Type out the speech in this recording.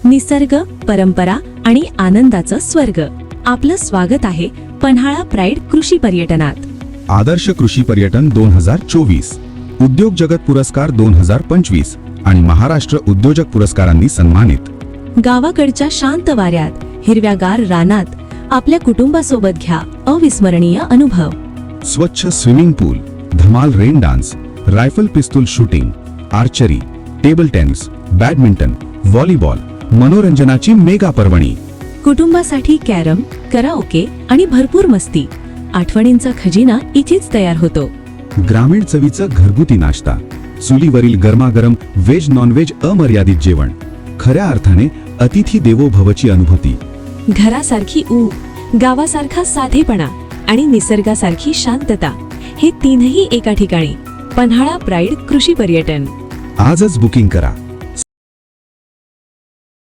निसर्ग, परंपरा आणि आनंदाचं स्वर्ग. आपलं स्वागत आहे पन्हाळा प्राईड कृषी पर्यटनात. आदर्श कृषी पर्यटन 2024, उद्योग जगत पुरस्कार 2025 आणि महाराष्ट्र उद्योजक पुरस्कारांनी सन्मानित. गावाकडच्या शांत वाऱ्यात, हिरव्यागार रानात आपल्या कुटुंबासोबत घ्या अविस्मरणीय अनुभव. स्वच्छ स्विमिंग पूल, धमाल रेन डान्स, रायफल पिस्तूल shooting, archery, table tennis, badminton, volleyball, मनोरंजनाची मेगा पर्वणी. कुटुंबासाठी कॅरम, कराओके आणि भरपूर मस्ती. आठवणींचा खजिना इथेच तयार होतो. ग्रामीण चवीचं घरगुती नाश्ता, चुलीवरील गरमागरम व्हेज नॉनव्हेज अमर्यादित जेवण, खऱ्या अर्थाने अतिथी देवो भवची अनुभूती. घरासारखी ऊब, गावासारखा साधेपणा आणि निसर्गासारखी शांतता, हे तीनही एका ठिकाणी. पन्हाळा प्राईड कृषी पर्यटन. आजच बुकिंग करा.